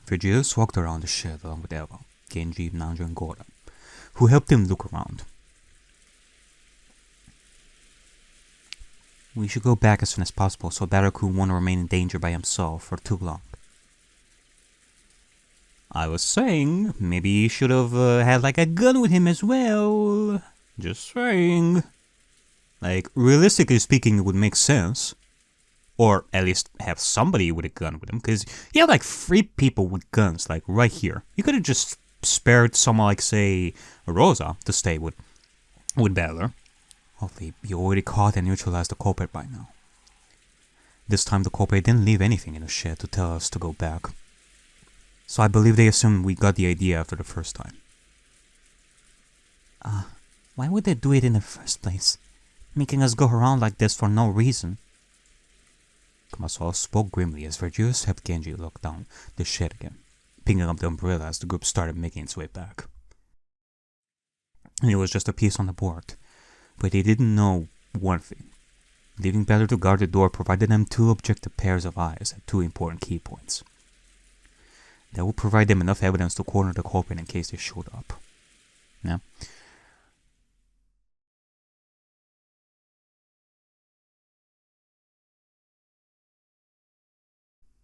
Virgilius walked around the shed along with Eva, Genji, Nanjo, and Gordon, who helped him look around. We should go back as soon as possible so Baraku won't remain in danger by himself for too long. I was saying, maybe he should have had like a gun with him as well. Just saying. Like, realistically speaking, it would make sense. Or at least have somebody with a gun with him, because you have like 3 people with guns, like right here. You could have just spared someone like, say, Rosa to stay with Battler. Hopefully, you already caught and neutralized the culprit by now. This time the culprit didn't leave anything in the shed to tell us to go back. So I believe they assumed we got the idea after the first time. Why would they do it in the first place? Making us go around like this for no reason. Kumasawa spoke grimly as Virgilius helped Genji look down the shed again, picking up the umbrella as the group started making its way back. It was just a piece on the board, but they didn't know one thing. Leaving Better to guard the door provided them 2 objective pairs of eyes at 2 important key points. That would provide them enough evidence to corner the culprit in case they showed up. Yeah.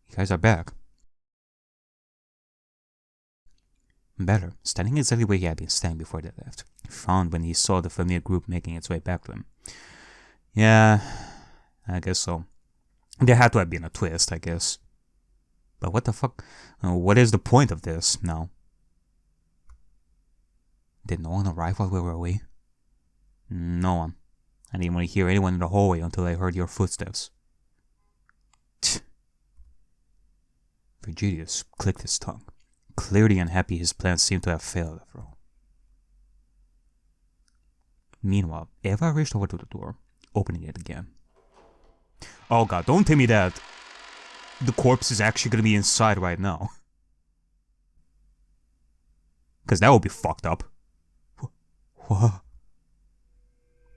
You guys are back. Better, standing exactly where he had been standing before they left, frowned when he saw the familiar group making its way back to him. Yeah, I guess so. There had to have been a twist, I guess. But what the fuck? What is the point of this now? Did no one arrive while we were away? No one. I didn't want to hear anyone in the hallway until I heard your footsteps. Virgilius clicked his tongue, clearly unhappy his plans seemed to have failed after all. Meanwhile, Eva reached over to the door, opening it again. Oh god, don't tell me that the corpse is actually gonna be inside right now. Cause that would be fucked up. What?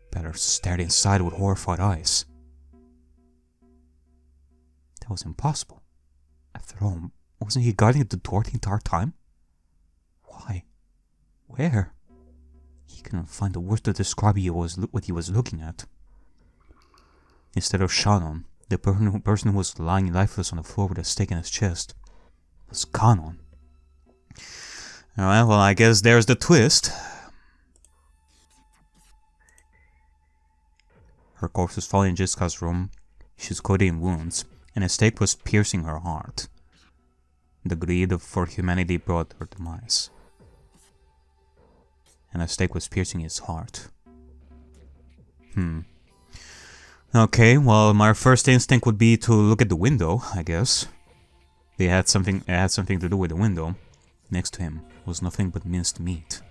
Better stared inside with horrified eyes. That was impossible. After all, wasn't he guarding the door the entire time? Why? Where? He couldn't find the words to describe what he was looking at. Instead of Shannon, the person who was lying lifeless on the floor with a stake in his chest was Kanon. Alright, well, I guess there's the twist. Her corpse was falling in Jiska's room. She was coated in wounds, and a stake was piercing her heart. The greed for humanity brought her demise. And a stake was piercing his heart. Okay, well, my first instinct would be to look at the window, I guess. It had something to do with the window. Next to him was nothing but minced meat.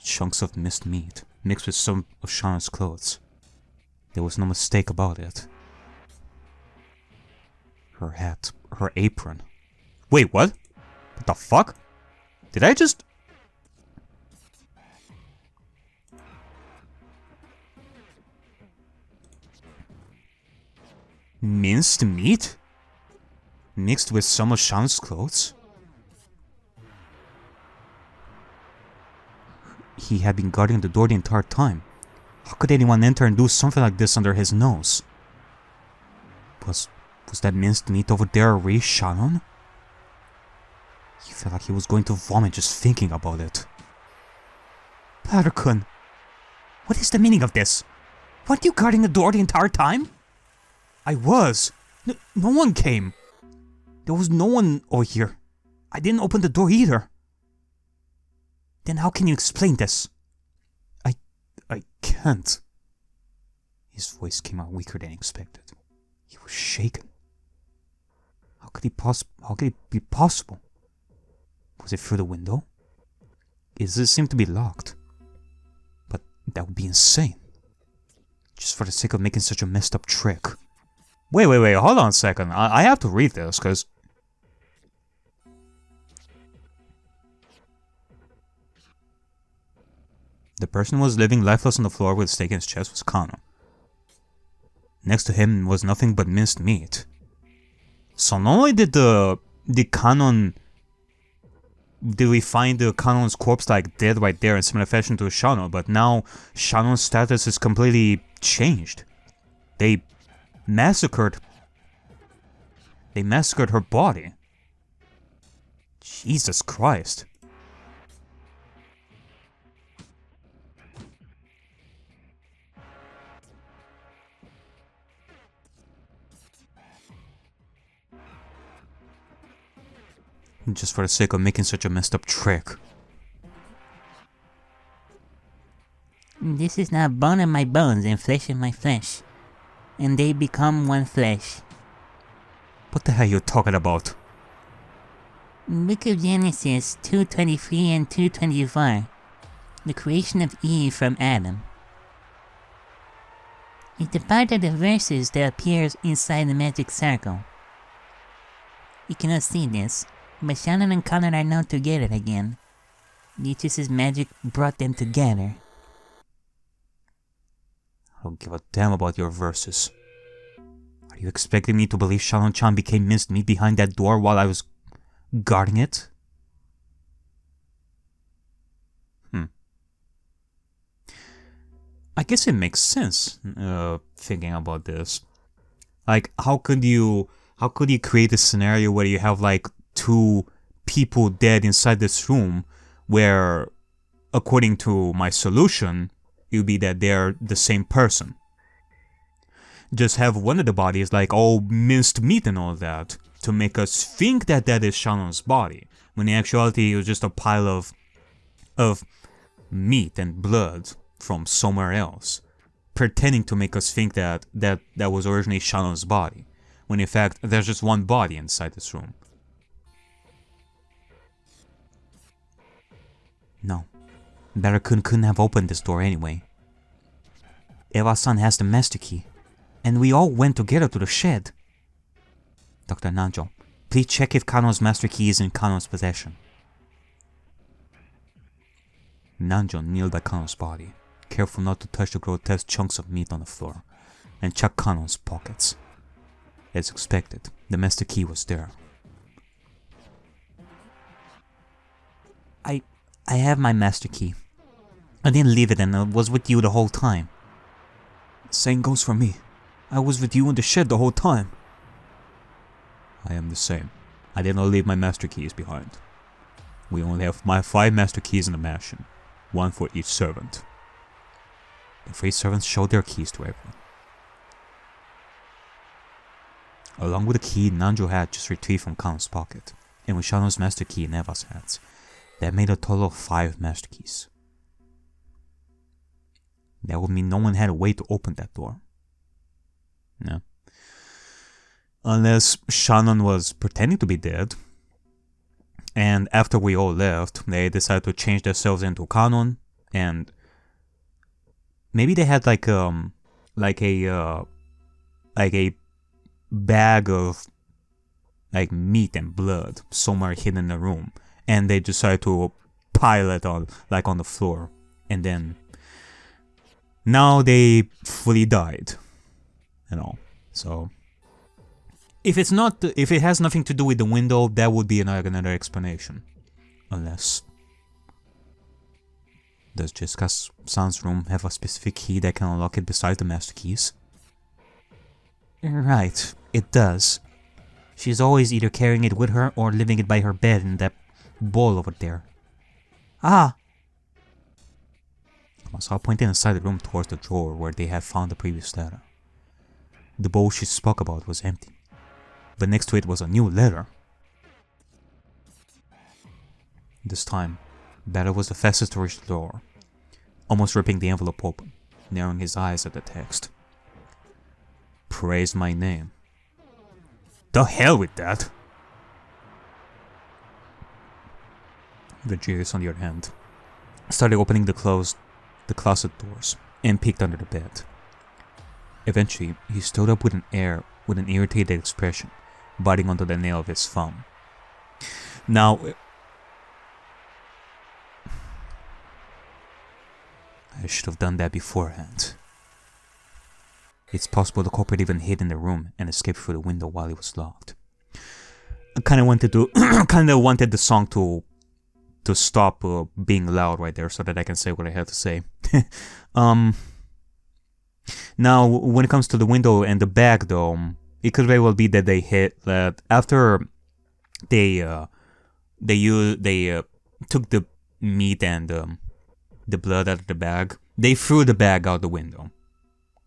Chunks of minced meat, mixed with some of Shannon's clothes. There was no mistake about it. Her hat, her apron. Wait, what? What the fuck? Did I just... Minced meat? Mixed with some of Shannon's clothes? He had been guarding the door the entire time. How could anyone enter and do something like this under his nose? Was that minced meat over there really Shannon? He felt like he was going to vomit just thinking about it. Pater-kun, what is the meaning of this? Weren't you guarding the door the entire time? I was. No one came. There was no one over here. I didn't open the door either. Then how can you explain this? I can't. His voice came out weaker than expected. He was shaken. How could it be possible? Was it through the window? It seemed to be locked. But that would be insane. Just for the sake of making such a messed up trick. Wait, hold on a second. I have to read this, because... The person who was living lifeless on the floor with a stake in his chest was Kano. Next to him was nothing but minced meat. So not only did the canon, did we find the canon's corpse like dead right there in similar fashion to Shannon, but now Shannon's status is completely changed. They massacred her body. Jesus Christ. Just for the sake of making such a messed up trick. This is now bone of my bones and flesh of my flesh, and they become one flesh. What the hell are you talking about? Book of Genesis 2:23 and 2:24. The creation of Eve from Adam. It's the part of the verses that appears inside the magic circle. You cannot see this, but Shannon and Connor are now together again. Beatrice's magic brought them together. I don't give a damn about your verses. Are you expecting me to believe Shannon-chan became minced meat behind that door while I was guarding it? I guess it makes sense, thinking about this. Like, how could you create a scenario where you have like two people dead inside this room, where, according to my solution, it would be that they're the same person. Just have one of the bodies like all minced meat and all that, to make us think that that is Shannon's body, when in actuality it was just a pile of meat and blood from somewhere else, pretending to make us think that was originally Shannon's body, when in fact there's just one body inside this room. No, Better-kun couldn't have opened this door anyway. Eva-san has the master key, and we all went together to the shed. Dr. Nanjo, please check if Kano's master key is in Kano's possession. Nanjo kneeled by Kano's body, careful not to touch the grotesque chunks of meat on the floor, and checked Kano's pockets. As expected, the master key was there. I have my master key. I didn't leave it and I was with you the whole time. Same goes for me. I was with you in the shed the whole time. I am the same. I did not leave my master keys behind. We only have my 5 master keys in the mansion, 1 for each servant. The 3 servants showed their keys to everyone. Along with the key Nanjo had just retrieved from Kano's pocket, and with Shano's master key in Eva's hands, that made a total of 5 master keys. That would mean no one had a way to open that door. No. Unless Shannon was pretending to be dead, and after we all left, they decided to change themselves into Kanon, and maybe they had like a bag of like meat and blood somewhere hidden in the room, and they decided to pile it on the floor, and then now they fully died, you know. So if it has nothing to do with the window, that would be another explanation. Unless, does Jessica-san's room have a specific key that can unlock it besides the master keys? Right, it does. She's always either carrying it with her or leaving it by her bed in that bowl over there. Ah! I saw pointing inside the room towards the drawer where they had found the previous letter. The bowl she spoke about was empty, but next to it was a new letter. This time, Better was the fastest to reach the door, almost ripping the envelope open, narrowing his eyes at the text. Praise my name. The hell with that! Beatrice, on the other hand, started opening the closet doors and peeked under the bed. Eventually, he stood up with an irritated expression, biting onto the nail of his thumb. Now, I should have done that beforehand. It's possible the culprit even hid in the room and escaped through the window while it was locked. kind of wanted to, kind of wanted the song to stop being loud right there so that I can say what I have to say. Now, when it comes to the window and the bag, though, it could very well be that they hit that after they took the meat and the blood out of the bag. They threw the bag out the window,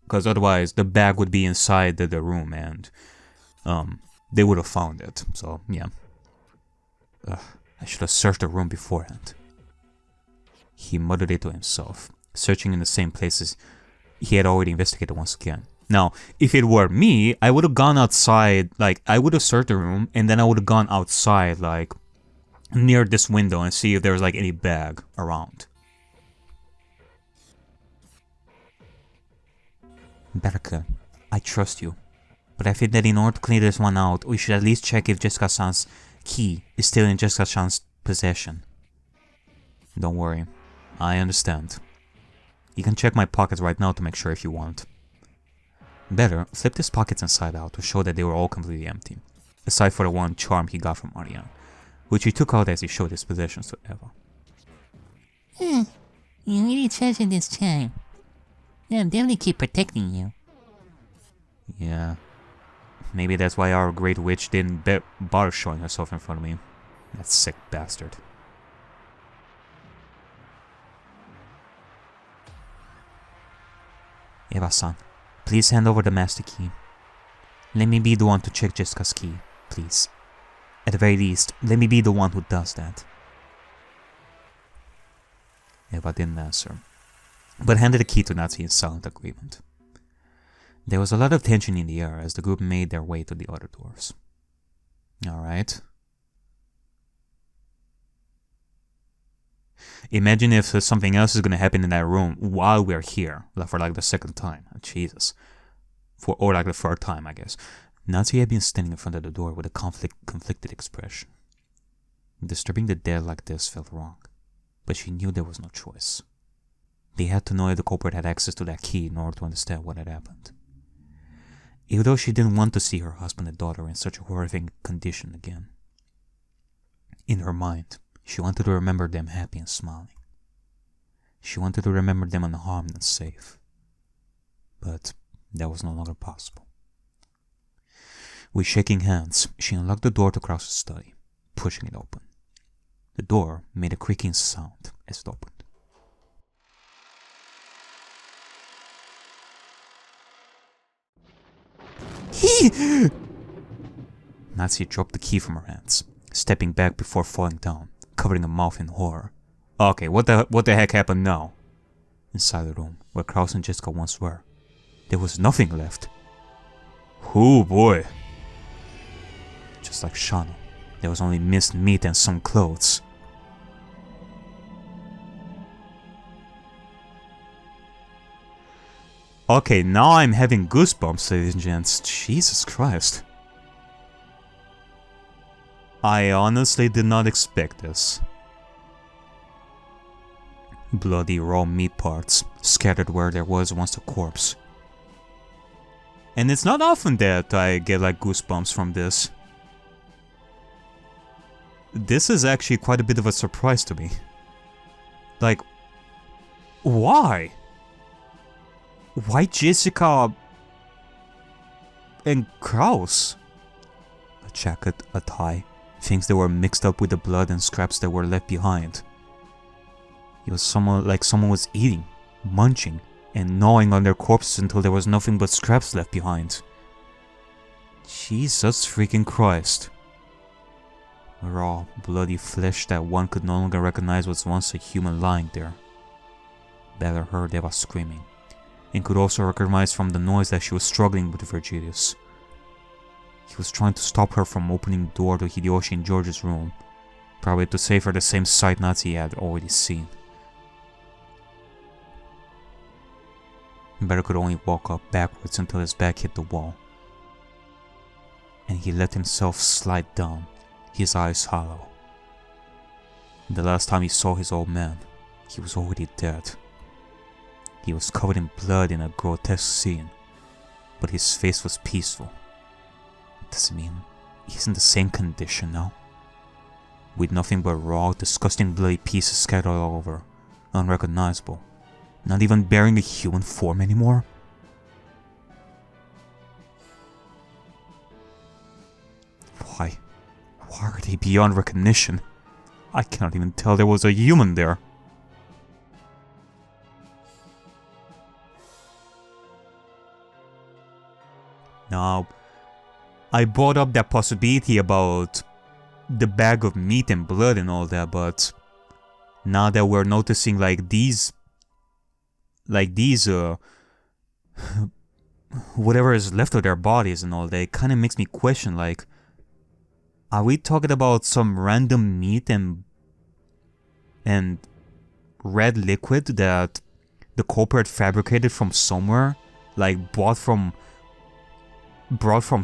because otherwise the bag would be inside the room and they would have found it. So yeah, I should have searched the room beforehand. He muttered it to himself, searching in the same places he had already investigated once again. Now, if it were me, I would have gone outside, like, I would have searched the room, and then I would have gone outside, like, near this window and see if there was, like, any bag around. Erika, I trust you, but I think that in order to clear this one out, we should at least check if Jessica-san's key is still in Jessica-san's possession. Don't worry, I understand. You can check my pockets right now to make sure if you want. Better, flip his pockets inside out to show that they were all completely empty, aside for the one charm he got from Ariane, which he took out as he showed his possessions to Eva. You really treasure this charm. They'll definitely keep protecting you. Yeah. Maybe that's why our great witch didn't bother showing herself in front of me. That sick bastard. Eva-san, please hand over the master key. Let me be the one to check Jessica's key, please. At the very least, let me be the one who does that. Eva didn't answer, but handed the key to Natsuki in silent agreement. There was a lot of tension in the air as the group made their way to the other doors. Alright. Imagine if something else is gonna happen in that room while we're here, like for like the second time. Oh, Jesus. Or like the third time, I guess. Natsuki had been standing in front of the door with a conflicted expression. Disturbing the dead like this felt wrong, but she knew there was no choice. They had to know if the culprit had access to that key in order to understand what had happened. Even though she didn't want to see her husband and daughter in such a horrific condition again. In her mind, she wanted to remember them happy and smiling. She wanted to remember them unharmed and safe. But that was no longer possible. With shaking hands, she unlocked the door to Krause's study, pushing it open. The door made a creaking sound as it opened. Natsuki dropped the key from her hands, stepping back before falling down, covering her mouth in horror. Okay, what the heck happened now? Inside the room, where Krause and Jessica once were, there was nothing left. Oh boy. Just like Shano, there was only minced meat and some clothes. Okay, now I'm having goosebumps, ladies and gents. Jesus Christ. I honestly did not expect this. Bloody raw meat parts, scattered where there was once a corpse. And it's not often that I get like goosebumps from this. This is actually quite a bit of a surprise to me. Like, why? Why Jessica and Krause? A jacket, a tie, things that were mixed up with the blood and scraps that were left behind. It was like someone was eating, munching, and gnawing on their corpses until there was nothing but scraps left behind. Jesus freaking Christ. Raw, bloody flesh that one could no longer recognize was once a human lying there. Bella heard Eva screaming, and could also recognize from the noise that she was struggling with Virgilius. He was trying to stop her from opening the door to Hideyoshi and George's room, probably to save her the same sight Natsuki had already seen. Better could only walk up backwards until his back hit the wall, and he let himself slide down, his eyes hollow. The last time he saw his old man, he was already dead. He was covered in blood in a grotesque scene, but his face was peaceful. Does it mean he's in the same condition now. With nothing but raw, disgusting bloody pieces scattered all over. Unrecognizable. Not even bearing a human form anymore. Why? Why are they beyond recognition? I cannot even tell there was a human there. Now, I brought up that possibility about the bag of meat and blood and all that, but now that we're noticing these whatever is left of their bodies and all that, it kind of makes me question, like, are we talking about some random meat and red liquid that the culprit fabricated from somewhere, like brought from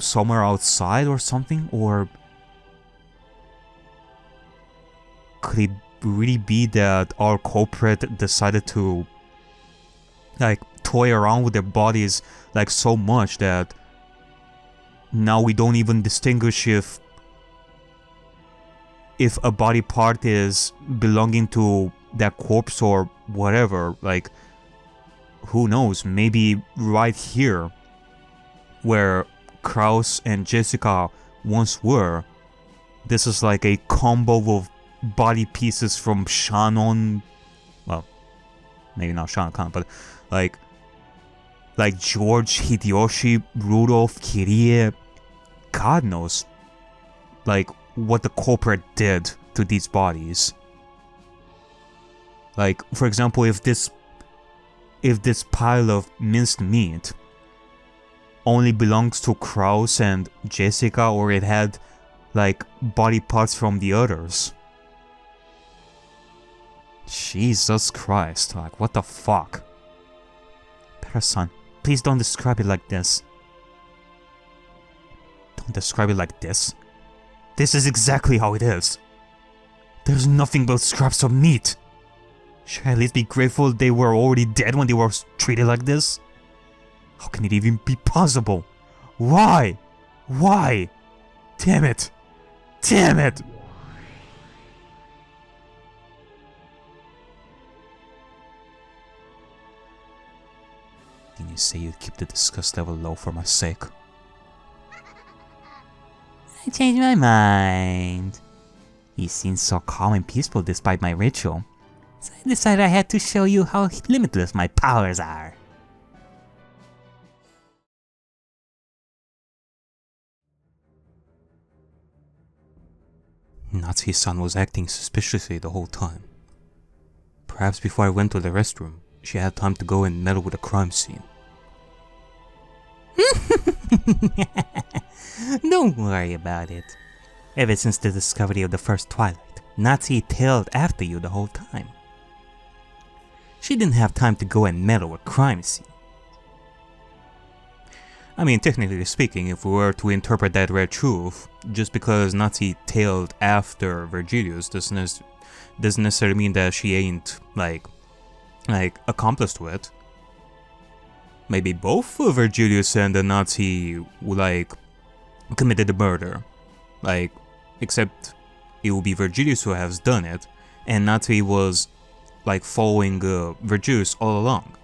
somewhere outside or something? Or could it really be that our culprit decided to like toy around with their bodies like so much that now we don't even distinguish if a body part is belonging to that corpse or whatever? Like, who knows, maybe right here where Kraus and Jessica once were, this is like a combo of body pieces from Shannon, well, maybe not Shannon Khan, but like George, Hideyoshi, Rudolph, Kirie, God knows, like, what the culprit did to these bodies. Like, for example, if this pile of minced meat only belongs to Kraus and Jessica, or it had like body parts from the others. Jesus Christ, like, what the fuck? Better-san, please don't describe it like this. Don't describe it like this. This is exactly how it is. There's nothing but scraps of meat. Should I at least be grateful they were already dead when they were treated like this? How can it even be possible? Why? Why? Damn it! Damn it! Didn't you say you'd keep the disgust level low for my sake? I changed my mind. You seem so calm and peaceful despite my ritual, so I decided I had to show you how limitless my powers are. Natsuki-san was acting suspiciously the whole time. Perhaps before I went to the restroom, she had time to go and meddle with the crime scene. Don't worry about it. Ever since the discovery of the first Twilight, Natsuki tailed after you the whole time. She didn't have time to go and meddle with crime scene. I mean, technically speaking, if we were to interpret that rare truth, just because Natsuki tailed after Virgilius doesn't necessarily mean that she ain't, like accomplice to it. Maybe both Virgilius and Natsuki, like, committed the murder. Like, except it will be Virgilius who has done it, and Natsuki was, like, following Virgilius all along.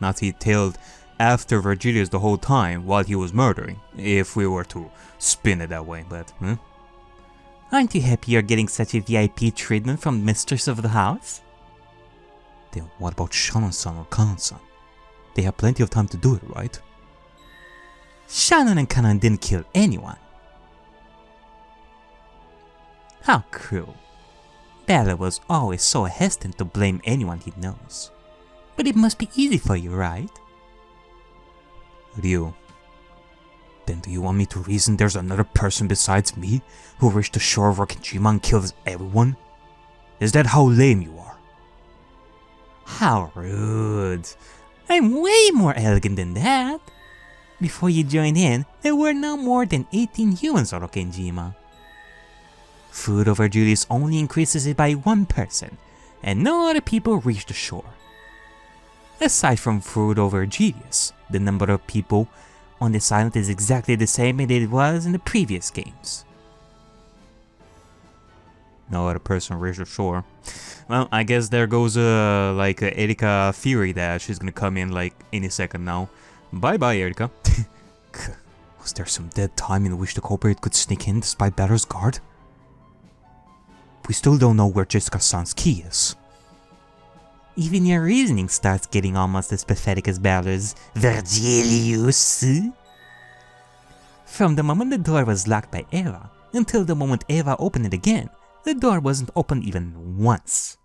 Natsuki tailed after Virgilius the whole time while he was murdering, if we were to spin it that way, but, Aren't you happy you're getting such a VIP treatment from mistress of the house? Then what about Shannon-san or Kanon-san? They have plenty of time to do it, right? Shannon and Kanon didn't kill anyone. How cruel. Bella was always so hesitant to blame anyone he knows. But it must be easy for you, right? Ryu, then do you want me to reason there's another person besides me who reached the shore of Rokijima and kills everyone? Is that how lame you are? How rude. I'm way more elegant than that. Before you joined in, there were no more than 18 humans on Rokijima. Food over Julius only increases it by one person, and no other people reach the shore. Aside from food over Julius, the number of people on this island is exactly the same as it was in the previous games. No other person reached the shore. Well, I guess there goes Erika theory that she's gonna come in like any second now. Bye bye, Erika. Was there some dead time in which the culprit could sneak in despite Balor's guard? We still don't know where Jessica-san's key is. Even your reasoning starts getting almost as pathetic as Balor's. Virgilius! From the moment the door was locked by Eva, until the moment Eva opened it again, the door wasn't opened even once.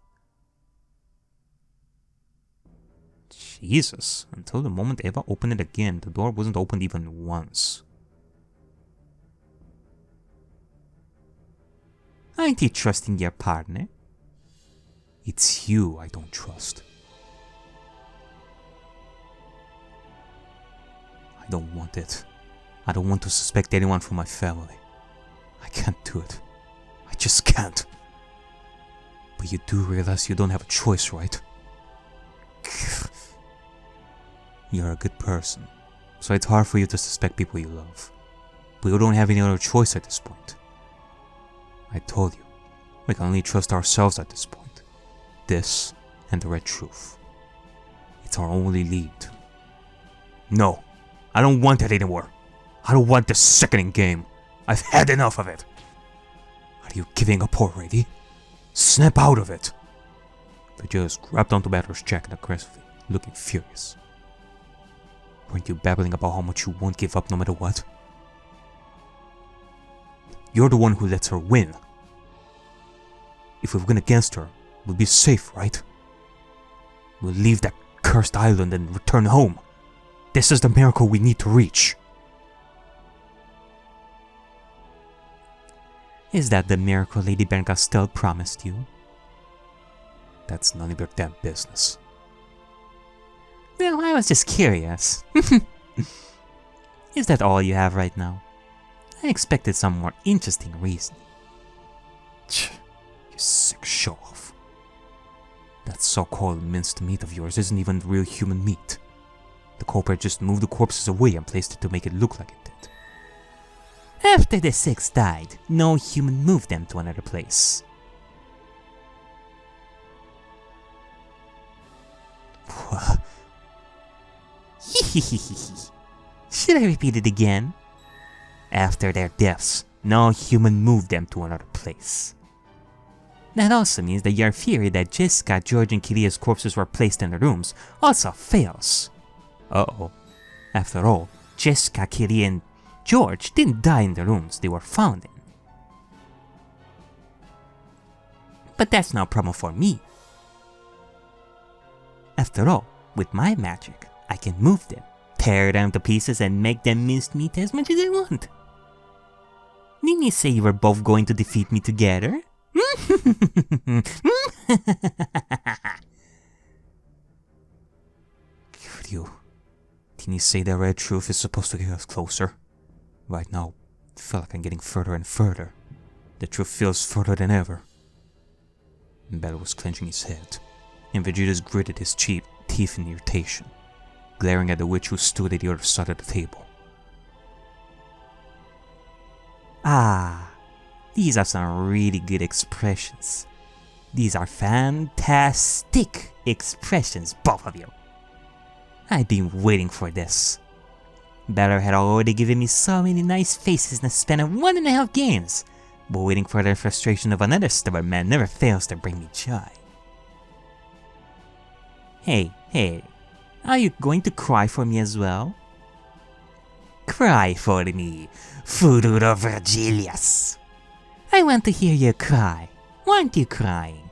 Jesus, until the moment Eva opened it again, the door wasn't opened even once. Aren't you trusting your partner? It's you I don't trust. I don't want it. I don't want to suspect anyone from my family. I can't do it. I just can't. But you do realize you don't have a choice, right? You're a good person, so it's hard for you to suspect people you love. But you don't have any other choice at this point. I told you, we can only trust ourselves at this point. This and the red truth. It's our only lead. No, I don't want it anymore. I don't want this sickening game. I've had enough of it. Are you giving up already? Snap out of it. The judge grabbed onto Beatrice's jacket aggressively, looking furious. Weren't you babbling about how much you won't give up no matter what? You're the one who lets her win. If we win against her, we'll be safe, right? We'll leave that cursed island and return home. This is the miracle we need to reach. Is that the miracle Lady Benkastel promised you? That's none of your damn business. Well, I was just curious. Is that all you have right now? I expected some more interesting reasoning. You sick show-off. That so-called minced meat of yours isn't even real human meat. The culprit just moved the corpses away and placed it to make it look like it did. After the 6 died, no human moved them to another place. Should I repeat it again? After their deaths, no human moved them to another place. That also means that your theory that Jessica, George, and Kiria's corpses were placed in the rooms also fails. Uh-oh. After all, Jessica, Kiria, and George didn't die in the rooms they were found in. But that's no problem for me. After all, with my magic, I can move them, tear them to pieces, and make them minced meat as much as I want. Didn't you say you were both going to defeat me together? You. Didn't you say the red truth is supposed to get us closer? Right now, I feel like I'm getting further and further. The truth feels further than ever. Bell was clenching his head, and Vegeta's gritted his teeth in irritation, glaring at the witch who stood at the other side of the table. Ah, these are some really good expressions. These are fantastic expressions, both of you. I've been waiting for this. Balor had already given me so many nice faces in the span of 1.5 games, but waiting for the frustration of another stubborn man never fails to bring me joy. Hey, are you going to cry for me as well? Cry for me, Fururo Virgilius. I want to hear you cry. Aren't you crying?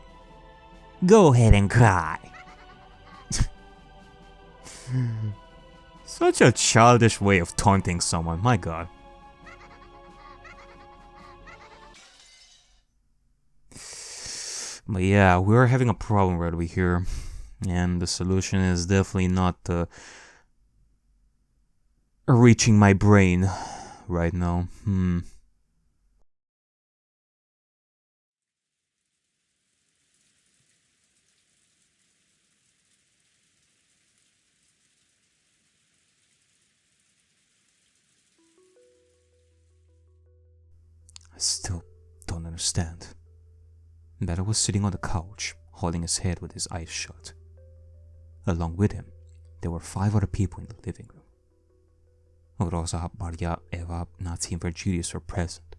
Go ahead and cry. Such a childish way of taunting someone, my god. But yeah, we're having a problem right over here. And the solution is definitely not reaching my brain right now. still don't understand. Better was sitting on the couch, holding his head with his eyes shut. Along with him, there were 5 other people in the living room. Rosa, Maria, Eva, Nazi, and Beatrice were present.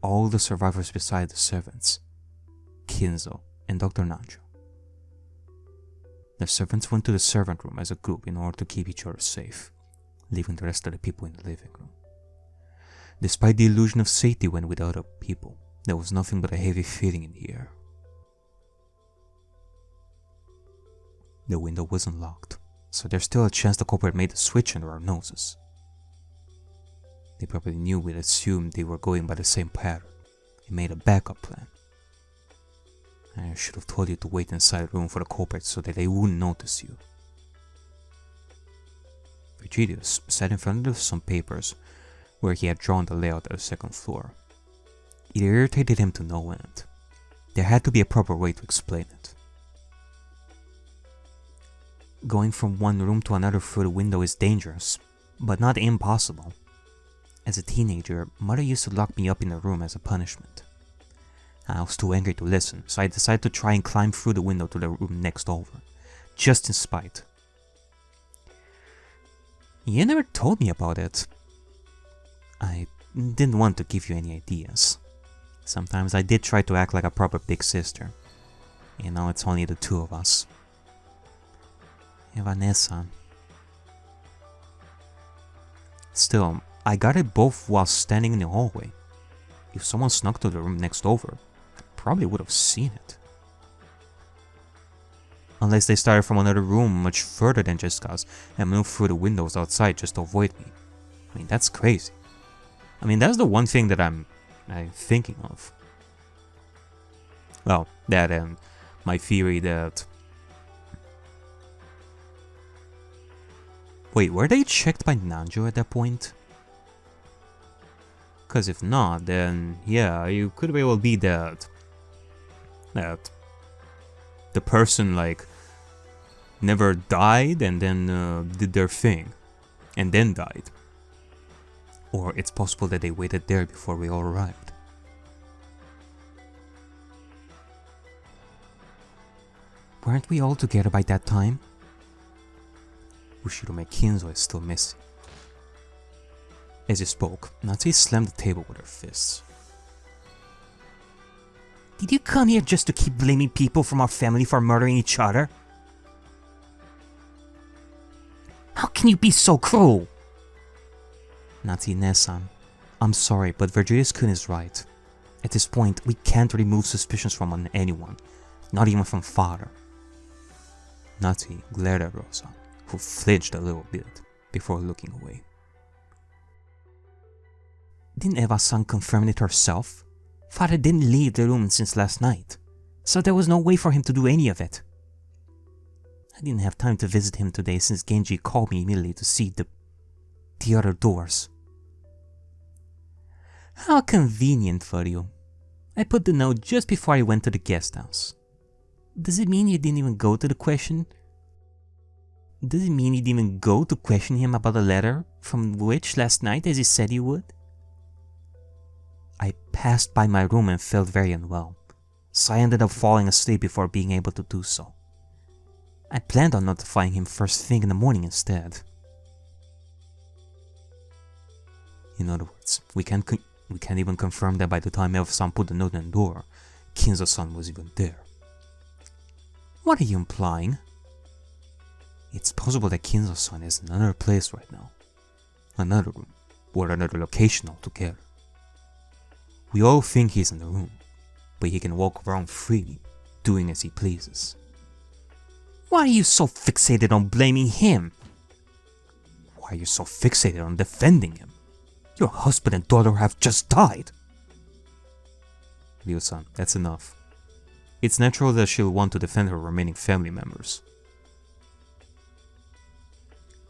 All the survivors beside the servants, Kinzo, and Dr. Nanjo. The servants went to the servant room as a group in order to keep each other safe, leaving the rest of the people in the living room. Despite the illusion of safety when with other people, there was nothing but a heavy feeling in the air. The window wasn't locked, so there's still a chance the culprit made the switch under our noses. They probably knew we'd assumed they were going by the same pattern and made a backup plan. I should have told you to wait inside the room for the culprit so that they wouldn't notice you. Beatrice sat in front of some papers where he had drawn the layout of the second floor. It irritated him to no end. There had to be a proper way to explain it. Going from one room to another through the window is dangerous, but not impossible. As a teenager, Mother used to lock me up in a room as a punishment. I was too angry to listen, so I decided to try and climb through the window to the room next over, just in spite. You never told me about it. I didn't want to give you any ideas. Sometimes I did try to act like a proper big sister. And now it's only the 2 of us. And Vanessa. Still, I got it both while standing in the hallway. If someone snuck to the room next over, I probably would have seen it. Unless they started from another room much further than just us and moved through the windows outside just to avoid me. I mean, that's crazy. I mean, that's the one thing that I'm thinking of. Well, that and my theory that... Wait, were they checked by Nanjo at that point? Because if not, then yeah, you could very well be that the person like never died and then did their thing and then died. Or it's possible that they waited there before we all arrived. Weren't we all together by that time? Ushiro Kinzo is still missing. As he spoke, Natsuki slammed the table with her fists. Did you come here just to keep blaming people from our family for murdering each other? How can you be so cruel? Natsuki-san, I'm sorry, but Beatrice-kun is right. At this point, we can't remove suspicions from anyone, not even from father. Natsuki glared at Rosa, who flinched a little bit before looking away. Didn't Eva-san confirm it herself? Father didn't leave the room since last night, so there was no way for him to do any of it. I didn't have time to visit him today since Genji called me immediately to see the other doors. How convenient for you. I put the note just before I went to the guest house. Does it mean you didn't even go to question him about the letter from Witch last night as he said you would? I passed by my room and felt very unwell, so I ended up falling asleep before being able to do so. I planned on notifying him first thing in the morning instead. In other words, we can't even confirm that by the time Elf-san put the note in the door, Kinzo-san was even there. What are you implying? It's possible that Kinzo-san is in another place right now. Another room, or another location altogether. We all think he's in the room, but he can walk around freely, doing as he pleases. Why are you so fixated on blaming him? Why are you so fixated on defending him? Your husband and daughter have just died. Ryo-san, that's enough. It's natural that she'll want to defend her remaining family members.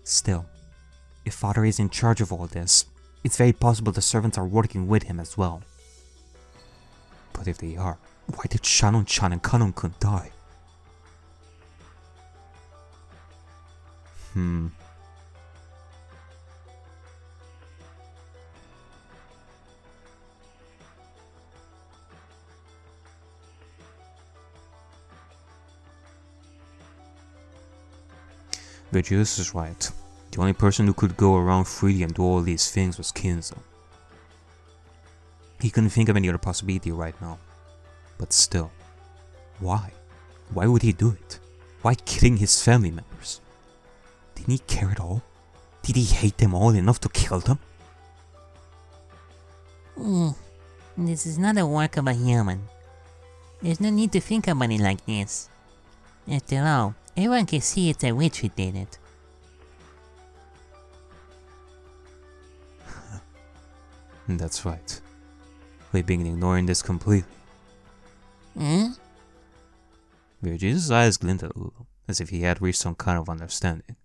Still, if father is in charge of all this, it's very possible the servants are working with him as well. But if they are, why did Shannon-chan and Kanon-kun die? Beatrice is right. The only person who could go around freely and do all these things was Kinzo. He couldn't think of any other possibility right now. But still, why? Why would he do it? Why killing his family members? Didn't he care at all? Did he hate them all enough to kill them? This is not a work of a human. There's no need to think about it like this. After all, everyone can see it's a witch who did it. That's right. We've been ignoring this completely. Virgil's eyes glinted a little, as if he had reached some kind of understanding.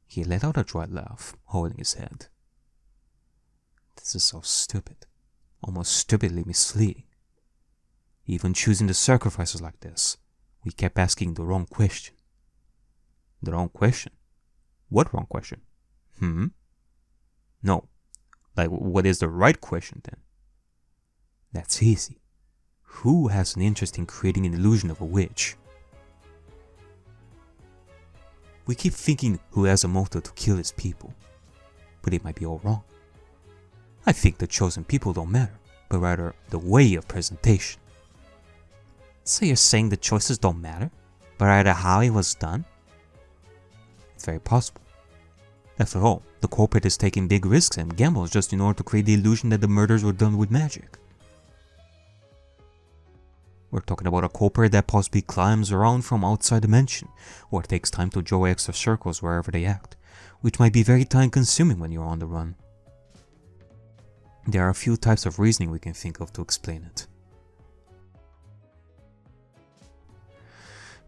He let out a dry laugh, holding his head. This is so stupid. Almost stupidly misleading. Even choosing the sacrifices like this, we kept asking the wrong question. The wrong question? What wrong question? No. Like, what is the right question then? That's easy. Who has an interest in creating an illusion of a witch? We keep thinking who has a motive to kill his people, but it might be all wrong. I think the chosen people don't matter, but rather the way of presentation. So you're saying the choices don't matter, but rather how it was done? It's very possible. After all, the culprit is taking big risks and gambles just in order to create the illusion that the murders were done with magic. We're talking about a culprit that possibly climbs around from outside the mansion, or takes time to draw extra circles wherever they act, which might be very time consuming when you're on the run. There are a few types of reasoning we can think of to explain it.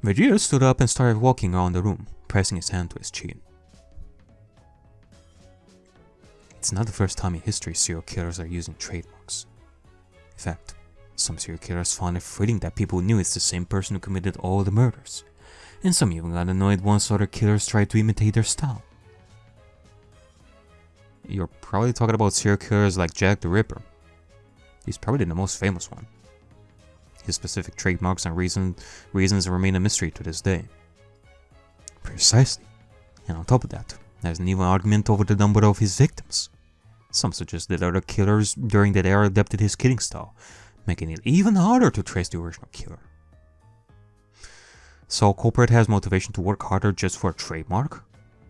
Vegeta stood up and started walking around the room, pressing his hand to his chin. It's not the first time in history serial killers are using trademarks. In fact, some serial killers found it fitting that people knew it's the same person who committed all the murders, and some even got annoyed once other killers tried to imitate their style. You're probably talking about serial killers like Jack the Ripper. He's probably the most famous one. His specific trademarks and reasons remain a mystery to this day. Precisely. And on top of that, there's an even argument over the number of his victims. Some suggest that other killers during that era adapted his killing style, making it even harder to trace the original killer. So a culprit has motivation to work harder just for a trademark?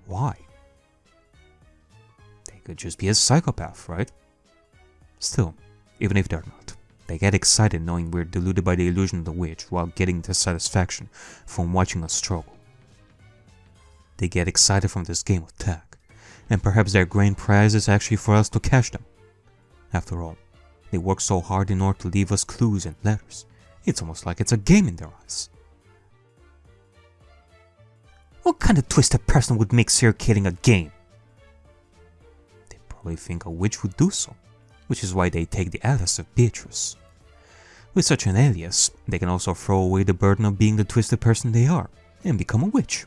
Why? They could just be a psychopath, right? Still, even if they're not, they get excited knowing we're deluded by the illusion of the witch while getting the satisfaction from watching us struggle. They get excited from this game of tag, and perhaps their grand prize is actually for us to catch them. After all, they work so hard in order to leave us clues and letters. It's almost like it's a game in their eyes. What kind of twisted person would make serial killing a game? They probably think a witch would do so, which is why they take the alias of Beatrice. With such an alias, they can also throw away the burden of being the twisted person they are, and become a witch.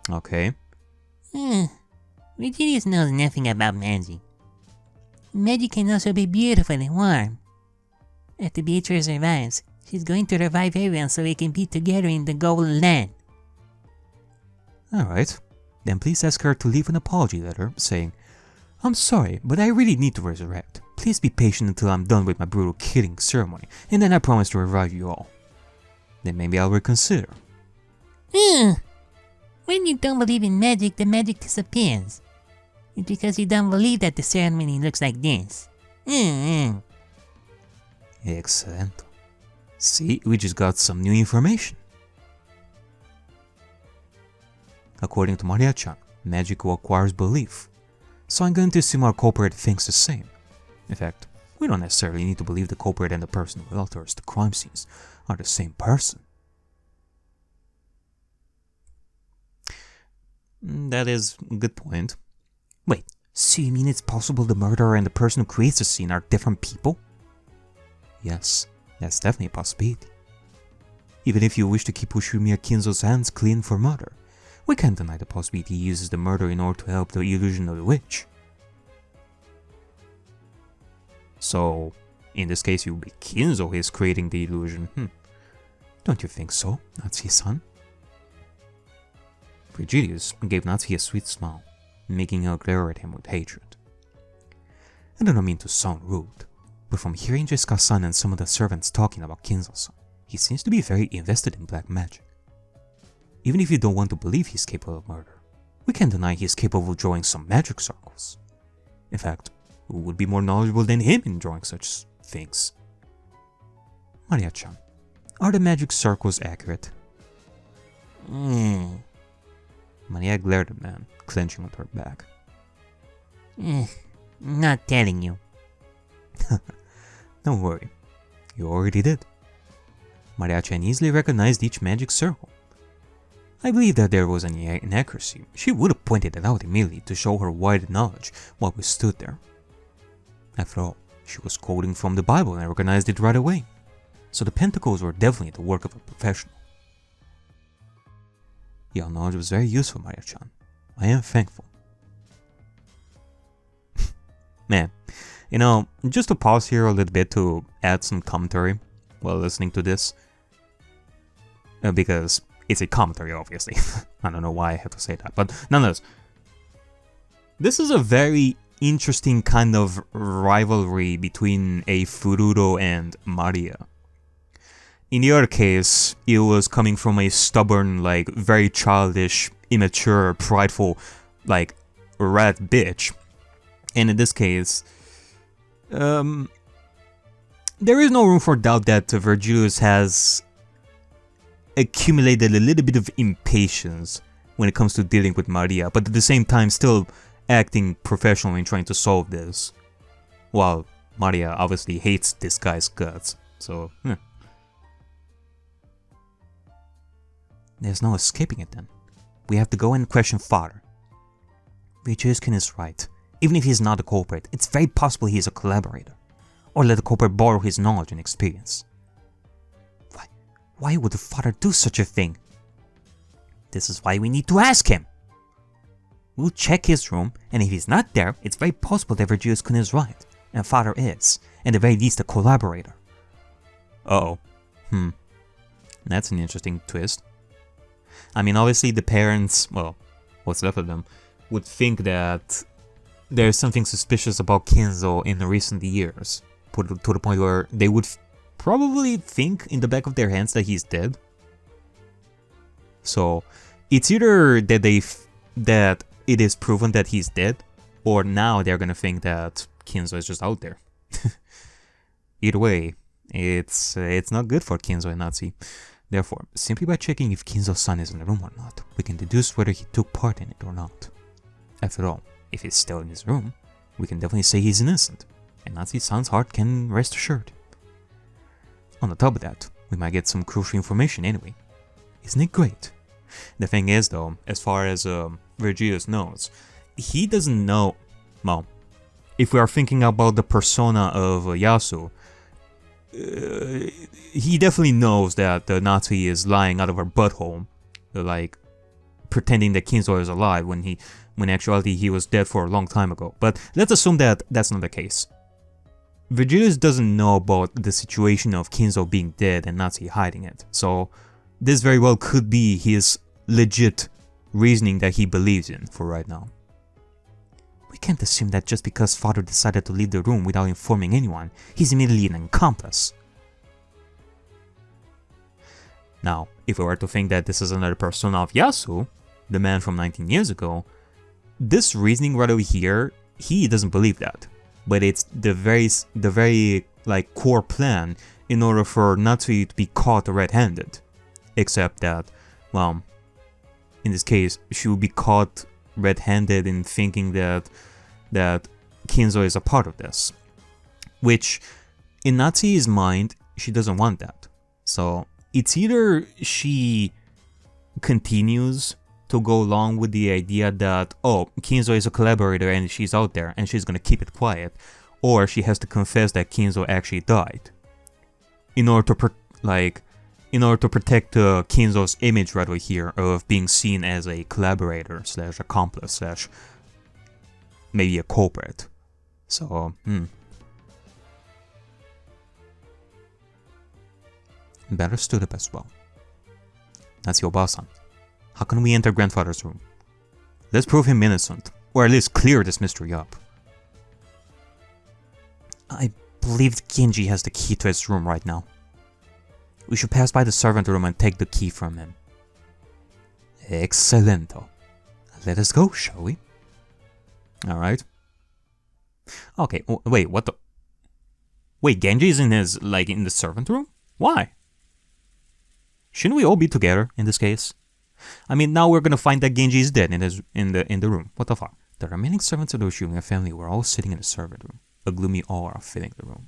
Okay. Beatrice knows nothing about magic. Magic can also be beautiful and warm. After Beatrice survives, she's going to revive everyone so we can be together in the Golden Land. Alright, then please ask her to leave an apology letter saying, "I'm sorry, but I really need to resurrect. Please be patient until I'm done with my brutal killing ceremony, and then I promise to revive you all. Then maybe I'll reconsider." When you don't believe in magic, the magic disappears. It's because you don't believe that the ceremony looks like this. Excellent. See, we just got some new information. According to Maria-chan, magic requires belief. So I'm going to assume our culprit thinks the same. In fact, we don't necessarily need to believe the culprit and the person who alters the crime scenes are the same person. That is a good point. Wait, so you mean it's possible the murderer and the person who creates the scene are different people? Yes, that's definitely a possibility. Even if you wish to keep Ushumiya Kinzo's hands clean for murder, we can't deny the possibility he uses the murder in order to help the illusion of the witch. So, in this case it would be Kinzo who is creating the illusion, Don't you think so, Natsuki-san? Virgilius gave Natsuki a sweet smile, making her glare at him with hatred. I do not mean to sound rude, but from hearing Jessica-san and some of the servants talking about Kinzo-san, he seems to be very invested in black magic. Even if you don't want to believe he's capable of murder, we can't deny he is capable of drawing some magic circles. In fact, who would be more knowledgeable than him in drawing such things? Maria-chan, are the magic circles accurate? Maria glared at the man, clenching with her back. Not telling you. Don't worry, you already did. Maria-chan easily recognized each magic circle. I believe that there was any inaccuracy. She would have pointed it out immediately to show her wide knowledge while we stood there. After all, she was quoting from the Bible and I recognized it right away. So the pentacles were definitely the work of a professional. Your knowledge was very useful, Maria-chan. I am thankful. Man, just to pause here a little bit to add some commentary while listening to this. Because it's a commentary, obviously. I don't know why I have to say that, but nonetheless. This is a very interesting kind of rivalry between a Fururo and Maria. In the other case, it was coming from a stubborn, very childish, immature, prideful, rat bitch. And in this case, there is no room for doubt that Virgilius has accumulated a little bit of impatience when it comes to dealing with Maria, but at the same time still acting professionally and trying to solve this. While Maria obviously hates this guy's guts, so There's no escaping it then. We have to go and question Father. Virgilius is right. Even if he is not a culprit, it's very possible he is a collaborator. Or let the culprit borrow his knowledge and experience. Why would the Father do such a thing? This is why we need to ask him. We'll check his room, and if he's not there, it's very possible that Virgilius is right, and Father is, and at the very least a collaborator. Uh-oh. That's an interesting twist. I mean, obviously the parents, well, what's left of them, would think that there's something suspicious about Kinzo in the recent years, to the point where they would probably think in the back of their hands that he's dead. So it's either that it is proven that he's dead, or now they're gonna think that Kinzo is just out there. Either way, it's not good for Kinzo and Natsuki. Therefore, simply by checking if Kinzo-san is in the room or not, we can deduce whether he took part in it or not. After all, if he's still in his room, we can definitely say he's innocent, and Natsuki-san's heart can rest assured. On the top of that, we might get some crucial information anyway. Isn't it great? The thing is though, as far as Virgilius knows, he doesn't know, well, if we are thinking about the persona of Yasu, he definitely knows that Natsuki is lying out of her butthole, pretending that Kinzo is alive when in actuality he was dead for a long time ago. But let's assume that that's not the case. Virgilius doesn't know about the situation of Kinzo being dead and Natsuki hiding it, so this very well could be his legit reasoning that he believes in for right now. We can't assume that just because Father decided to leave the room without informing anyone, he's immediately an accomplice. Now, if we were to think that this is another persona of Yasu, the man from 19 years ago, this reasoning right over here, he doesn't believe that. But it's the very core plan in order for Natsuki to be caught red-handed. Except that, well, in this case, she will be caught red-handed in thinking that Kinzo is a part of this. Which, in Natsuki's mind, she doesn't want that. So, it's either she continues to go along with the idea that, oh, Kinzo is a collaborator and she's out there and she's gonna keep it quiet, or she has to confess that Kinzo actually died. In order to protect Kinzo's image right over here of being seen as a collaborator / accomplice / maybe a culprit. So, Better stood up as well. That's your boss-san. How can we enter grandfather's room? Let's prove him innocent, or at least clear this mystery up. I believe Genji has the key to his room right now. We should pass by the servant room and take the key from him. Excelento. Let us go, shall we? Alright. Okay, wait, what the... Wait, Genji's in his, in the servant room? Why? Shouldn't we all be together in this case? I mean, now we're gonna find that Genji is dead in the room. What the fuck? The remaining servants of the Ushiyume family were all sitting in the servant room, a gloomy aura filling the room.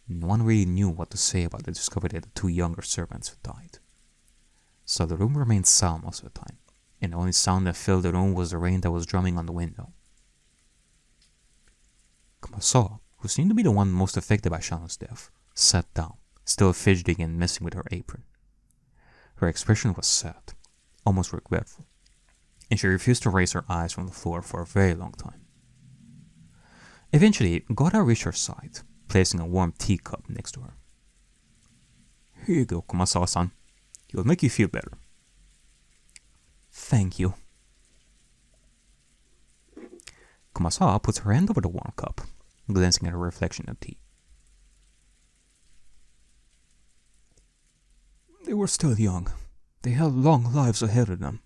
No one really knew what to say about the discovery that the two younger servants had died. So the room remained silent most of the time, and the only sound that filled the room was the rain that was drumming on the window. Kumasawa, who seemed to be the one most affected by Shano's death, sat down, still fidgeting and messing with her apron. Her expression was sad, almost regretful, and she refused to raise her eyes from the floor for a very long time. Eventually, Gora reached her side, placing a warm teacup next to her. Here you go, Kumasawa-san. It'll make you feel better. Thank you. Kumasawa puts her hand over the warm cup, glancing at her reflection in the tea. They were still young. They had long lives ahead of them.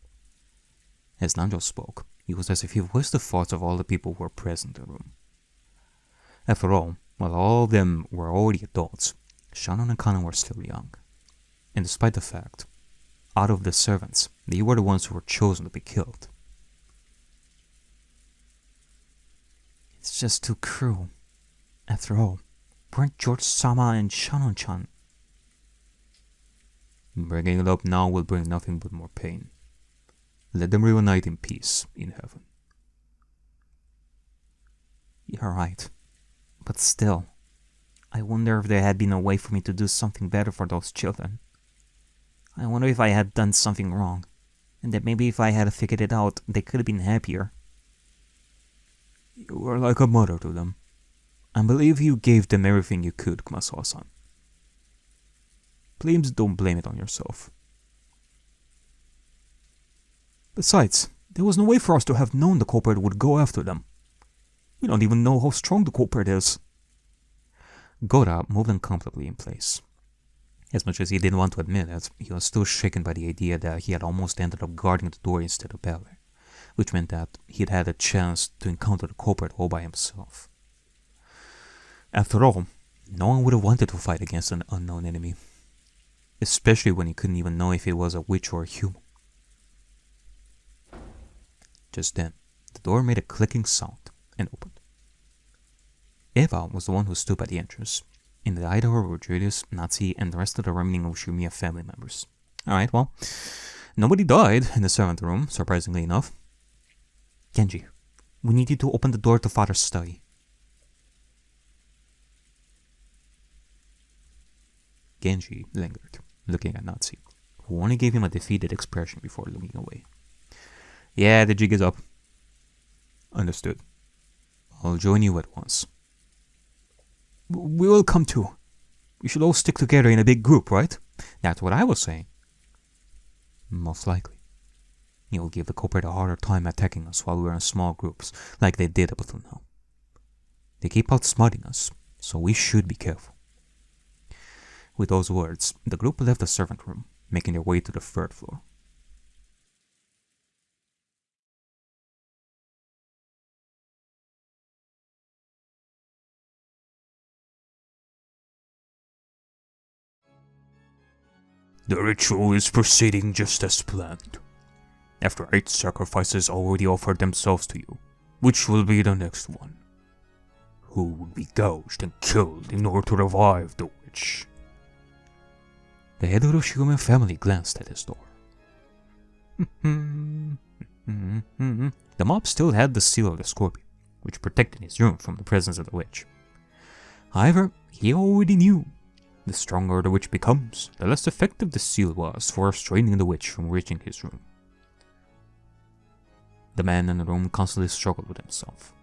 As Nanjo spoke, it was as if he voiced the thoughts of all the people who were present in the room. After all, while all of them were already adults, Shannon and Kanan were still young. And despite the fact, out of the servants, they were the ones who were chosen to be killed. It's just too cruel. After all, weren't George-sama and Shannon-chan? Bringing it up now will bring nothing but more pain. Let them reunite in peace in heaven. You're right. But still, I wonder if there had been a way for me to do something better for those children. I wonder if I had done something wrong, and that maybe if I had figured it out, they could have been happier. You were like a mother to them. I believe you gave them everything you could, Kumasawa-san. Please don't blame it on yourself. Besides, there was no way for us to have known the culprit would go after them. We don't even know how strong the culprit is. Gora moved uncomfortably in place. As much as he didn't want to admit it, he was still shaken by the idea that he had almost ended up guarding the door instead of Ballet, which meant that he'd had a chance to encounter the culprit all by himself. After all, no one would have wanted to fight against an unknown enemy, especially when he couldn't even know if it was a witch or a human. Just then, the door made a clicking sound and opened. Eva was the one who stood by the entrance. In the eye of her were Julius, Natsu, and the rest of the remaining Ushiyume family members. Alright, well, nobody died in the servant room, surprisingly enough. Genji, we need you to open the door to Father's study. Genji lingered, looking at Natsu, who only gave him a defeated expression before looking away. Yeah, the jig is up. Understood. I'll join you at once. We will come too. We should all stick together in a big group, right? That's what I was saying. Most likely. You'll give the culprit a harder time attacking us while we're in small groups, like they did up until now. They keep outsmarting us, so we should be careful. With those words, the group left the servant room, making their way to the third floor. The ritual is proceeding just as planned. After 8 sacrifices already offered themselves to you, which will be the next one? Who will be gouged and killed in order to revive the witch? The head of the Ushiyume family glanced at his door. The mob still had the seal of the scorpion, which protected his room from the presence of the witch. However, he already knew. The stronger the witch becomes, the less effective the seal was for restraining the witch from reaching his room. The man in the room constantly struggled with himself.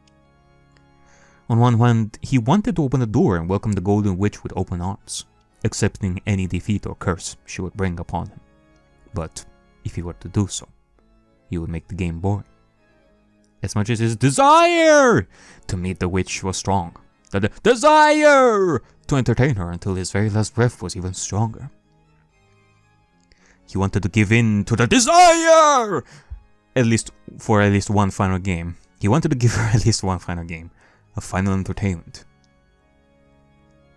On one hand, he wanted to open the door and welcome the golden witch with open arms, accepting any defeat or curse she would bring upon him. But if he were to do so. He would make the game boring. As much as his desire to meet the witch was strong, the desire to entertain her until his very last breath was even stronger. He wanted to give in to the desire! At least one final game. He wanted to give her at least one final game. A final entertainment.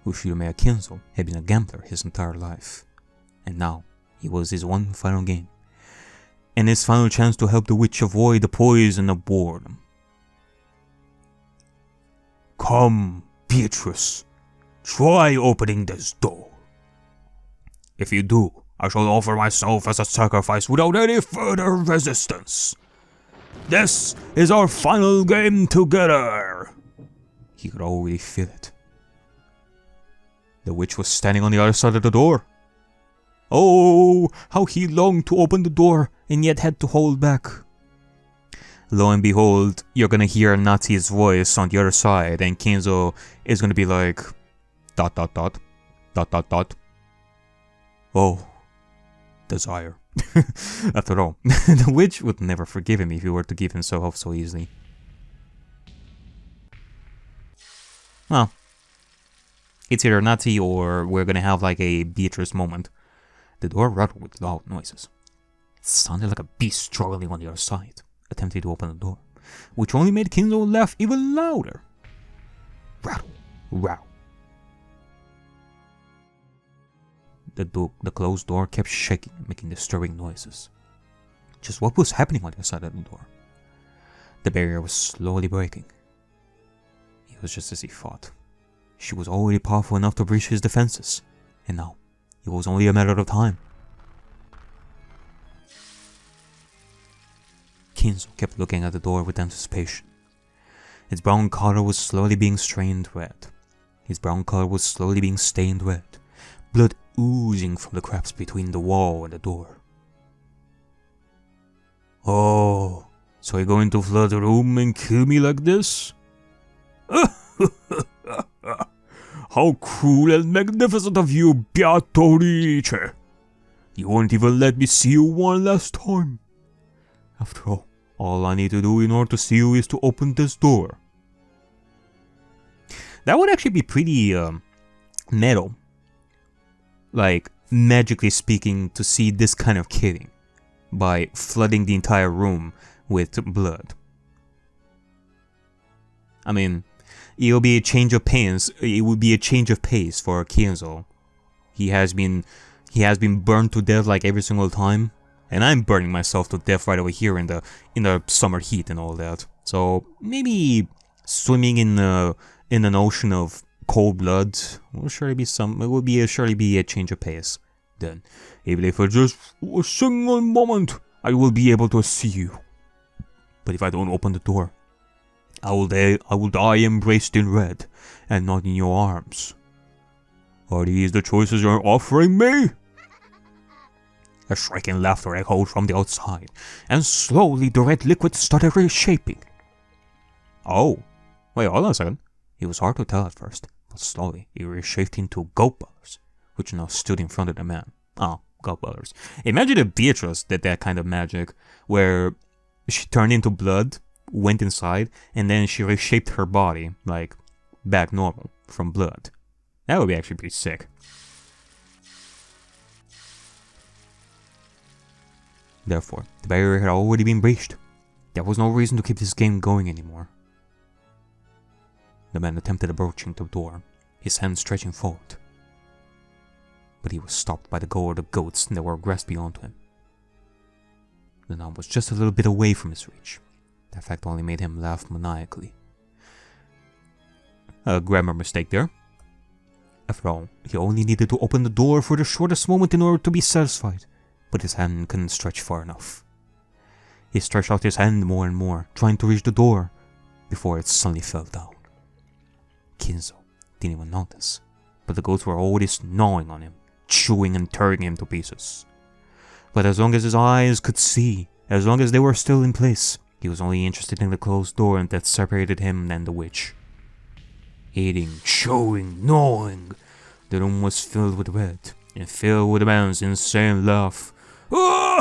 Ushiyume Kinzo had been a gambler his entire life. And now, it was his one final game. And his final chance to help the witch avoid the poison of boredom. Come, Beatrice. Try opening this door. If you do, I shall offer myself as a sacrifice without any further resistance. This is our final game together. He could already feel it. The witch was standing on the other side of the door. Oh, how he longed to open the door and yet had to hold back. Lo and behold, you're gonna hear Natsu's voice on the other side, and Kinzo is gonna be like, ... Oh, desire. After all, the witch would never forgive him if he were to give himself up so easily. Well, it's either Natsu or we're gonna have like a Beatrice moment. The door rattled with loud noises. It sounded like a beast struggling on the other side, attempting to open the door, which only made Kinzo laugh even louder. Rattle, wow. The closed door kept shaking, making disturbing noises. Just what was happening on the other side of the door? The barrier was slowly breaking. It was just as he thought. She was already powerful enough to breach his defenses, and now it was only a matter of time. Kinzo kept looking at the door with anticipation. Its brown color was slowly being stained red. Its brown color was slowly being stained red, blood oozing from the cracks between the wall and the door. Oh, so you're going to flood the room and kill me like this? How cruel and magnificent of you, Beatrice! You won't even let me see you one last time. After all I need to do in order to see you is to open this door. That would actually be pretty metal. Like, magically speaking, to see this kind of killing by flooding the entire room with blood. I mean, it'll be a change of pace. It would be a change of pace for Kinzo. He has been burned to death like every single time, and I'm burning myself to death right over here in the summer heat and all that. So maybe swimming in an ocean of cold blood will surely be surely be a change of pace. Then, even if for just a single moment, I will be able to see you. But if I don't open the door, I will die embraced in red, and not in your arms. Are these the choices you're offering me? A shrieking laughter echoed from the outside, and slowly the red liquid started reshaping. Oh, wait, hold on a second. It was hard to tell at first, but slowly it reshaped into goat bubbles, which now stood in front of the man. Oh, goat bubbles. Imagine if Beatrice did that kind of magic, where she turned into blood, went inside, and then she reshaped her body, like, back normal, from blood. That would be actually pretty sick. Therefore, the barrier had already been breached. There was no reason to keep this game going anymore. The man attempted approaching the door, his hand stretching forward. But he was stopped by the gourd of goats that were grasping onto him. The knob was just a little bit away from his reach. That fact only made him laugh maniacally. A grammar mistake there. After all, he only needed to open the door for the shortest moment in order to be satisfied, but his hand couldn't stretch far enough. He stretched out his hand more and more, trying to reach the door, before it suddenly fell down. Kinzo didn't even notice, but the goats were already gnawing on him, chewing and tearing him to pieces. But as long as his eyes could see, as long as they were still in place, he was only interested in the closed door that separated him and the witch. Eating, chewing, gnawing, the room was filled with red, and filled with the man's insane laugh. Ah!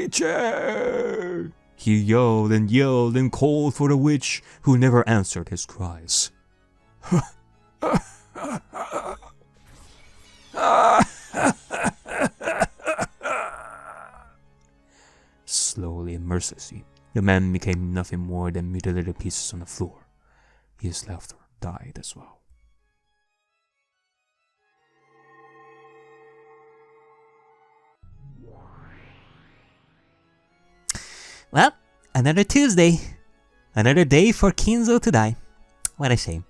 Beatrice! He yelled and called for the witch, who never answered his cries. Slowly and mercilessly, the man became nothing more than mutilated pieces on the floor. His laughter died as well. Well, another Tuesday. Another day for Kinzo to die. What a shame.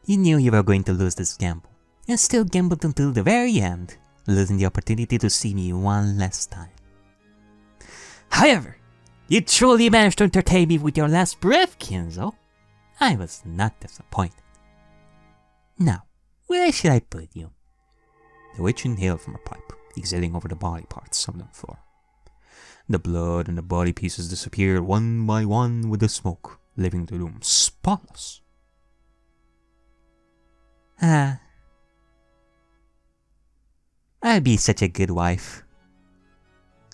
You knew you were going to lose this gamble, and still gambled until the very end, losing the opportunity to see me one last time. However, you truly managed to entertain me with your last breath, Kinzo. I was not disappointed. Now, where should I put you? The witch inhaled from her pipe, exhaling over the body parts on the floor. The blood and the body pieces disappeared one by one with the smoke, leaving the room spotless. I'd be such a good wife.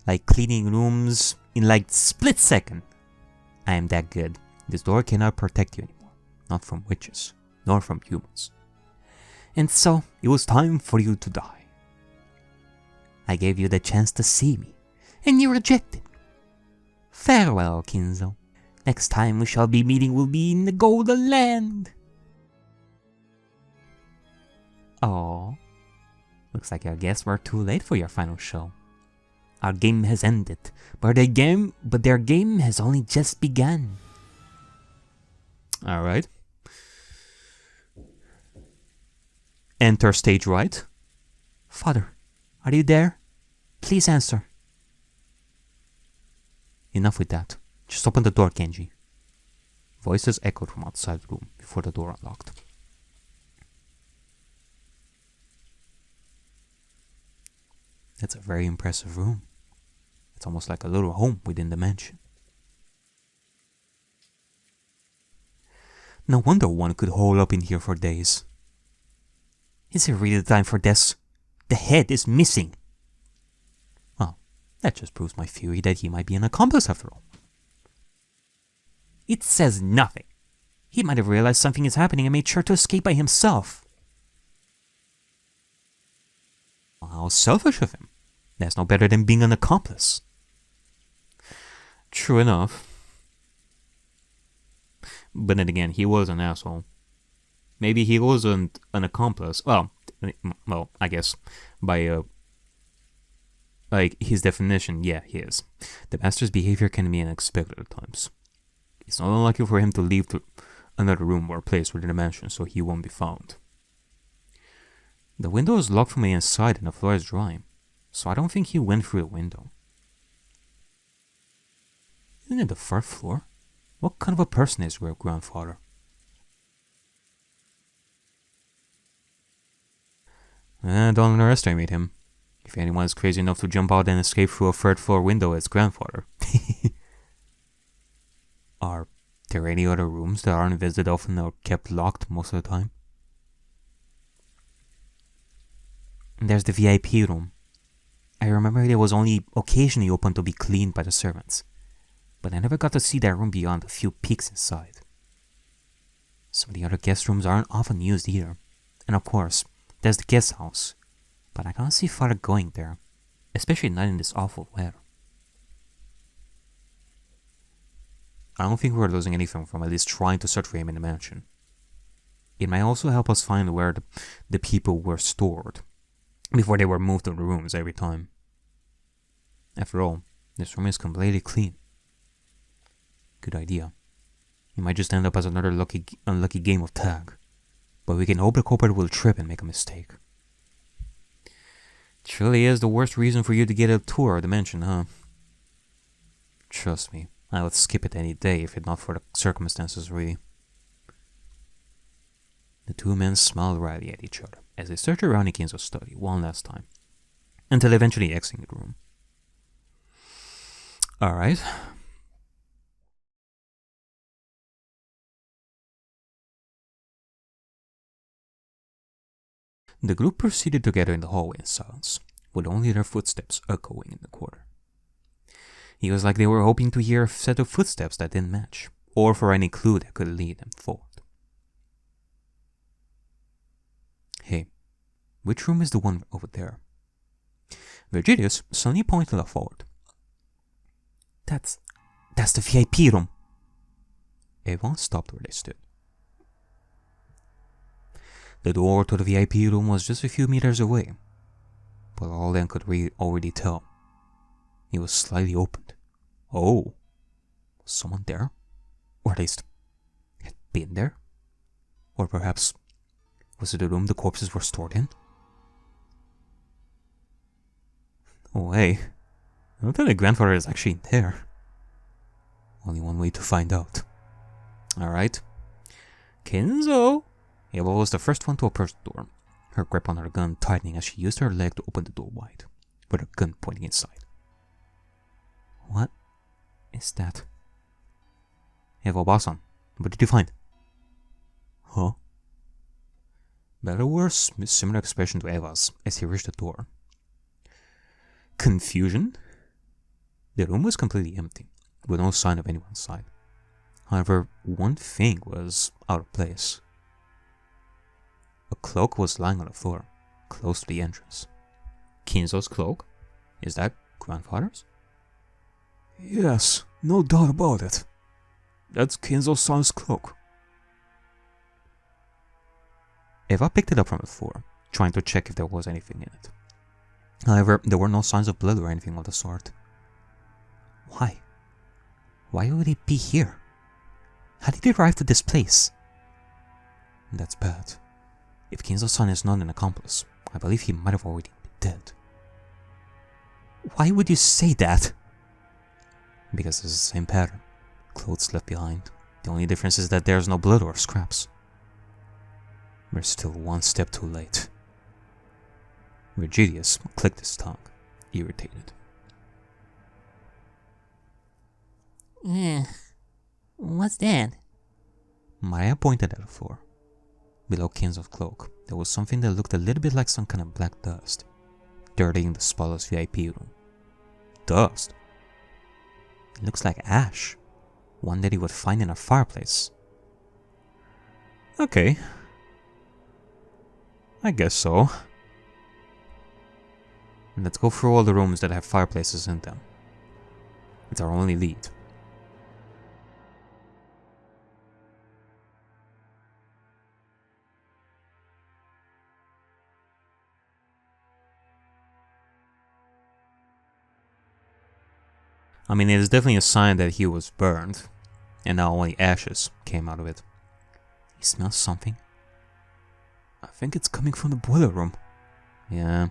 Like cleaning rooms in like split second. I am that good. This door cannot protect you anymore, not from witches, nor from humans. And so, it was time for you to die. I gave you the chance to see me, and you rejected me. Farewell, Kinzo. Next time we shall be meeting will be in the Golden Land. Oh, looks like I guess we're too late for your final show. Our game has ended, but their game has only just begun. Alright. Enter stage right. Father, are you there? Please answer. Enough with that. Just open the door, Kenji. Voices echoed from outside the room before the door unlocked. That's a very impressive room. It's almost like a little home within the mansion. No wonder one could hole up in here for days. Is it really the time for this? The head is missing. Well, that just proves my theory that he might be an accomplice after all. It says nothing. He might have realized something is happening and made sure to escape by himself. How selfish of him. That's no better than being an accomplice. True enough. But then again, he was an asshole. Maybe he wasn't an accomplice. Well, I guess by like his definition, yeah, he is. The master's behavior can be unexpected at times. It's not unlikely for him to leave to another room or place within the mansion, so he won't be found. The window is locked from the inside and the floor is dry, so I don't think he went through the window. Isn't it the third floor? What kind of a person is your grandfather? Don't underestimate him. If anyone is crazy enough to jump out and escape through a third floor window, it's grandfather. Are there any other rooms that aren't visited often or kept locked most of the time? There's the VIP room. I remember it was only occasionally open to be cleaned by the servants, but I never got to see that room beyond a few peeks inside. Some of the other guest rooms aren't often used either, and of course, there's the guest house, but I can't see Father going there, especially not in this awful weather. I don't think we're losing anything from at least trying to search for him in the mansion. It might also help us find where the people were stored before they were moved to the rooms every time. After all, this room is completely clean. Good idea. It might just end up as another unlucky game of tag, but we can hope the culprit will trip and make a mistake. Truly is the worst reason for you to get a tour of the mansion, huh? Trust me, I would skip it any day if it not for the circumstances, really. The two men smiled wryly at each other as they searched around Ikinzo's study one last time, until eventually exiting the room. Alright. The group proceeded together in the hallway in silence, with only their footsteps echoing in the corridor. It was like they were hoping to hear a set of footsteps that didn't match, or for any clue that could lead them forward. Hey, which room is the one over there? Virgilius suddenly pointed forward. That's the VIP room. Everyone stopped where they stood. The door to the VIP room was just a few meters away, but all they could already tell, it was slightly opened. Oh, was someone there? Or at least, had been there? Or perhaps, was it the room the corpses were stored in? Oh hey, I don't think the grandfather is actually in there. Only one way to find out. Alright. Kenzo! Eva was the first one to approach the door, her grip on her gun tightening as she used her leg to open the door wide, with her gun pointing inside. What is that? Eva Basan, what did you find? Huh? Better wore a similar expression to Eva's as he reached the door. Confusion? The room was completely empty, with no sign of anyone inside. However, one thing was out of place. A cloak was lying on the floor, close to the entrance. Kinzo's cloak? Is that grandfather's? Yes, no doubt about it. That's Kinzo's son's cloak. Eva picked it up from the floor, trying to check if there was anything in it. However, there were no signs of blood or anything of the sort. Why? Why would he be here? How did he arrive to this place? That's bad. If Kinzo's son is not an accomplice, I believe he might have already been dead. Why would you say that? Because it's the same pattern. Clothes left behind. The only difference is that there's no blood or scraps. We're still one step too late. Virgilius clicked his tongue, irritated. What's that? Maya pointed at the floor. Below Kinzo's cloak, there was something that looked a little bit like some kind of black dust, dirtying the spotless VIP room. Dust? It looks like ash, one that he would find in a fireplace. Okay. I guess so. Let's go through all the rooms that have fireplaces in them. It's our only lead. I mean, it is definitely a sign that he was burned, and now only ashes came out of it. He smells something. I think it's coming from the boiler room. Yeah.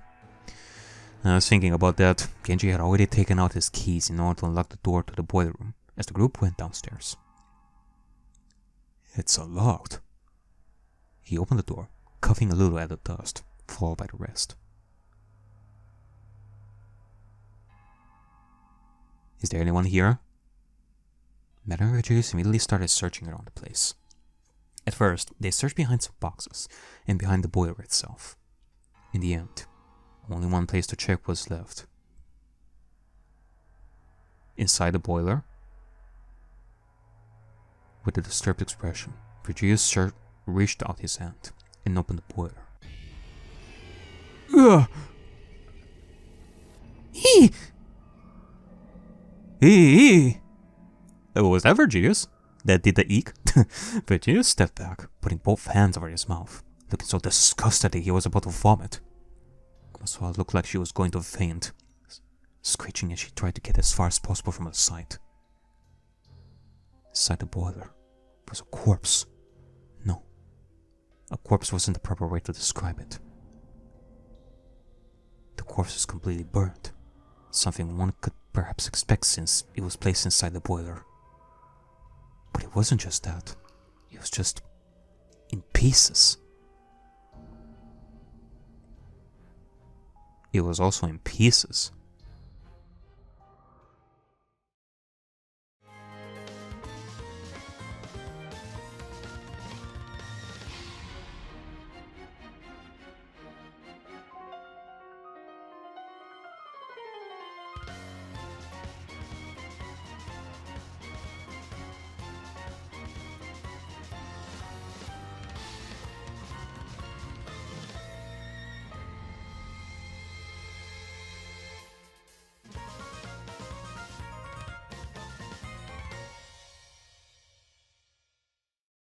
I was thinking about that. Genji had already taken out his keys in order to unlock the door to the boiler room as the group went downstairs. It's unlocked. He opened the door, coughing a little at the dust, followed by the rest. Is there anyone here? Madame and Beatrice immediately started searching around the place. At first, they searched behind some boxes and behind the boiler itself. In the end, only one place to check was left. Inside the boiler, with a disturbed expression, Beatrice reached out his hand and opened the boiler. Ugh! Was that Virgilius that did the eek? Virgilius stepped back, putting both hands over his mouth, looking so disgusted that he was about to vomit. Maswa looked like she was going to faint, screeching as she tried to get as far as possible from the sight. Inside the boiler was a corpse. No, a corpse wasn't the proper way to describe it. The corpse was completely burnt, something one could perhaps expect since it was placed inside the boiler. But it wasn't just that. It was just in pieces. It was also in pieces.